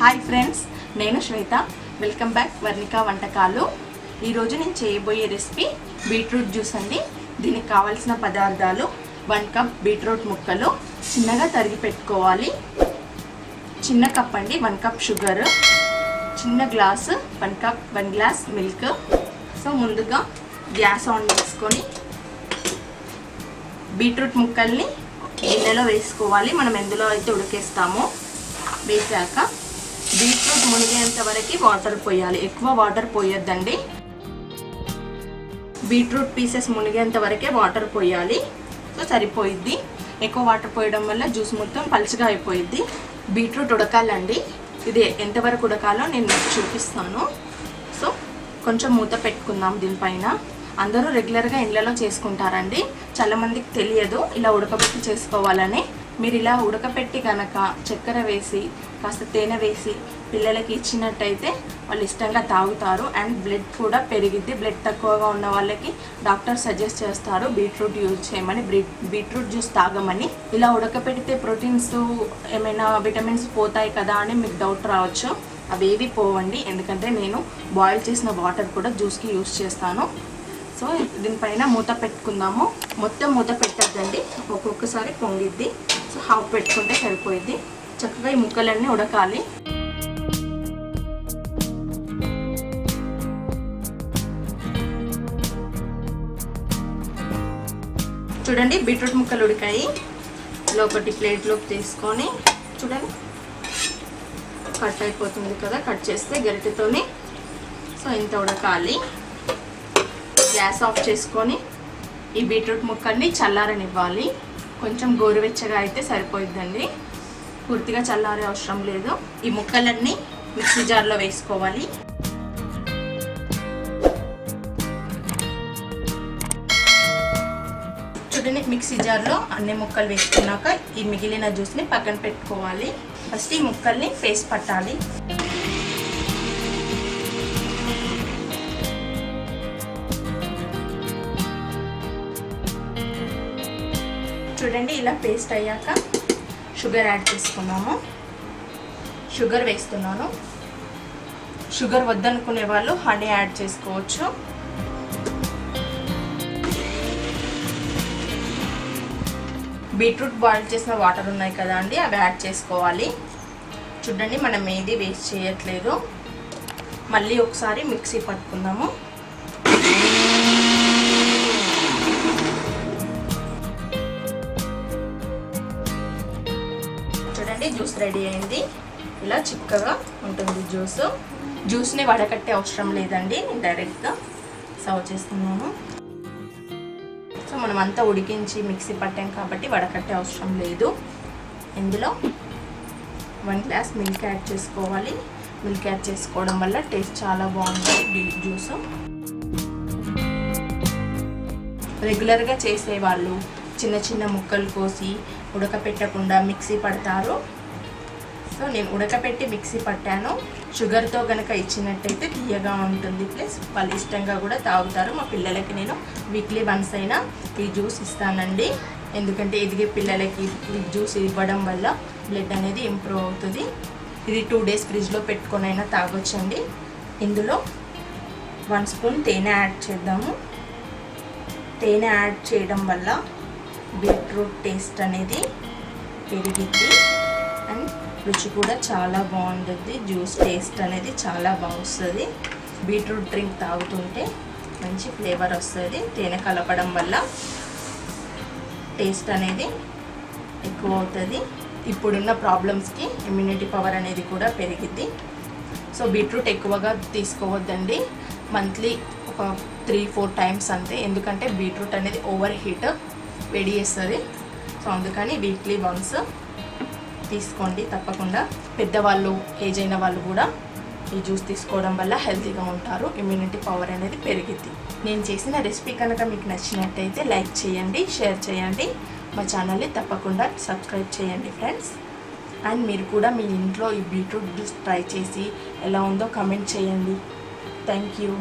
Hi friends, నేను శ్వేత. Welcome back Varnika వంటకాలు. ఈరోజు నేను చేయబోయే రెసిపీ బీట్రూట్ జ్యూస్ అండి. దీనికి కావాల్సిన పదార్థాలు 1 కప్ బీట్రూట్ ముక్కలు చిన్నగా తరిగి పెట్టుకోవాలి. చిన్న కప్ అండి 1 కప్ షుగర్, చిన్న గ్లాసు 1 గ్లాస్ మిల్క్. సో ముందుగా గ్యాస్ ఆన్ చేసుకొని బీట్రూట్ ముక్కల్ని గిన్నెలో వేసుకోవాలి. మనం ఎందులో అయితే ఉడికేస్తామో వేసాక బీట్రూట్ మునిగేంత వరకు వాటర్ పోయాలి. ఎక్కువ వాటర్ పోయొద్దండి. బీట్రూట్ పీసెస్ మునిగేంత వరకే వాటర్ పోయాలి. సో సరిపోయిద్ది. ఎక్కువ వాటర్ పోయడం వల్ల జ్యూస్ మొత్తం పలుచగా అయిపోయిద్ది. బీట్రూట్ ఉడకాలండి. ఇది ఎంతవరకు ఉడకాలో నేను మీకు చూపిస్తాను. సో కొంచెం మూత పెట్టుకుందాం దీనిపైన. అందరూ రెగ్యులర్గా ఇళ్ళలో చేసుకుంటారండి. చాలామందికి తెలియదు ఇలా ఉడకబెట్టి చేసుకోవాలని. మీరు ఇలా ఉడకపెట్టి కనుక చక్కెర వేసి కాస్త తేనె వేసి పిల్లలకి ఇచ్చినట్టయితే వాళ్ళు ఇష్టంగా తాగుతారు. అండ్ బ్లడ్ కూడా పెరిగిద్ది. బ్లడ్ తక్కువగా ఉన్న వాళ్ళకి డాక్టర్ సజెస్ట్ చేస్తారు బీట్రూట్ యూజ్ చేయమని, బీట్రూట్ జ్యూస్ తాగమని. ఇలా ఉడకపెడితే ప్రోటీన్స్ ఏమైనా విటమిన్స్ పోతాయి కదా అని మీకు డౌట్ రావచ్చు. అవేవి పోవండి, ఎందుకంటే నేను బాయిల్ చేసిన వాటర్ కూడా జ్యూస్కి యూజ్ చేస్తాను. సో దీనిపైన మూత పెట్టుకుందాము. మొత్తం మూత పెట్టద్దండి, ఒక్కొక్కసారి పొంగిద్ది. సో హాఫ్ పెట్టుకుంటే సరిపోయిద్ది. చక్కగా ఈ ముక్కలన్నీ ఉడకాలి. చూడండి బీట్రూట్ ముక్కలు ఉడికాయి. ఇలా ఒకటి ప్లేట్లోకి తీసుకొని చూడండి కట్ అయిపోతుంది కదా, కట్ చేస్తే గరిటెతోని. సో ఇంత ఉడకాలి. గ్యాస్ ఆఫ్ చేసుకొని ఈ బీట్రూట్ ముక్కల్ని చల్లారనివ్వాలి. కొంచెం గోరువెచ్చగా అయితే సరిపోయిద్దండి, పూర్తిగా చల్లారే అవసరం లేదు. ఈ ముక్కలన్నీ మిక్సీ జార్లో వేసుకోవాలి. చూడండి మిక్సీ జార్లో అన్ని ముక్కలు వేసుకున్నాక ఈ మిగిలిన జ్యూస్ని పక్కన పెట్టుకోవాలి. ఫస్ట్ ఈ ముక్కల్ని పేస్ట్ పట్టాలి. చూడండి ఇలా పేస్ట్ అయ్యాక షుగర్ యాడ్ చేసుకున్నాము. షుగర్ వేస్తున్నాను. షుగర్ వద్దనుకునే వాళ్ళు హనీ యాడ్ చేసుకోవచ్చు. బీట్రూట్ బాయిల్ చేసిన వాటర్ ఉన్నాయి కదా అండి, అవి యాడ్ చేసుకోవాలి. చూడండి మనం ఏది వేస్ట్ చేయట్లేదు. మళ్ళీ ఒకసారి మిక్సీ పట్టుకుందాము. జ్యూస్ రెడీ అయింది. ఇలా చిక్కగా ఉంటుంది జ్యూస్ని వడకట్టే అవసరం లేదండి. నేను డైరెక్ట్గా సర్వ్ చేస్తున్నాను. సో మనం అంతా ఉడికించి మిక్సీ పట్టాం కాబట్టి వడకట్టే అవసరం లేదు. ఇందులో 1 గ్లాస్ మిల్క్ యాడ్ చేసుకోవాలి. మిల్క్ యాడ్ చేసుకోవడం వల్ల టేస్ట్ చాలా బాగుంటుంది జ్యూస్. రెగ్యులర్గా చేసేవాళ్ళు చిన్న చిన్న ముక్కలు కోసి ఉడకపెట్టకుండా మిక్సీ పడతారు. సో నేను ఉడకపెట్టి మిక్సీ పట్టాను. షుగర్తో కనుక ఇచ్చినట్టయితే తీయగా ఉంటుంది, ప్లస్ వాళ్ళు ఇష్టంగా కూడా తాగుతారు. మా పిల్లలకి నేను వీక్లీ వన్స్ అయినా ఈ జ్యూస్ ఇస్తానండి. ఎందుకంటే ఎదిగే పిల్లలకి ఈ జ్యూస్ ఇవ్వడం వల్ల బ్లడ్ అనేది ఇంప్రూవ్ అవుతుంది. ఇది 2 డేస్ ఫ్రిడ్జ్లో పెట్టుకొని అయినా తాగొచ్చండి. ఇందులో 1 స్పూన్ తేనె యాడ్ చేద్దాము. తేనె యాడ్ చేయడం వల్ల బీట్రూట్ టేస్ట్ అనేది పెరిగిద్ది అండ్ రుచి కూడా చాలా బాగుంటుంది. జ్యూస్ టేస్ట్ అనేది చాలా బాగుంటుంది. బీట్రూట్ డ్రింక్ తాగుతుంటే మంచి ఫ్లేవర్ వస్తుంది. తేనె కలపడం వల్ల టేస్ట్ అనేది ఎక్కువ అవుతుంది. ఇప్పుడున్న ప్రాబ్లమ్స్కి ఇమ్యూనిటీ పవర్ అనేది కూడా పెరిగిద్ది. సో బీట్రూట్ ఎక్కువగా తీసుకోవద్దండి. మంత్లీ ఒక 3-4 టైమ్స్ అంతే. ఎందుకంటే బీట్రూట్ అనేది ఓవర్ హీట్ వేడి చేస్తుంది. సో అందుకని వీక్లీ వన్స్ తీసుకోండి తప్పకుండా. పెద్దవాళ్ళు, ఏజ్ అయిన వాళ్ళు కూడా ఈ జ్యూస్ తీసుకోవడం వల్ల హెల్తీగా ఉంటారు. ఇమ్యూనిటీ పవర్ అనేది పెరిగిద్ది. నేను చేసిన రెసిపీ కనుక మీకు నచ్చినట్టయితే లైక్ చేయండి, షేర్ చేయండి. మా ఛానల్ని తప్పకుండా సబ్స్క్రైబ్ చేయండి ఫ్రెండ్స్. అండ్ మీరు కూడా మీ ఇంట్లో ఈ బీట్రూట్ జ్యూస్ ట్రై చేసి ఎలా ఉందో కమెంట్ చేయండి. Thank you.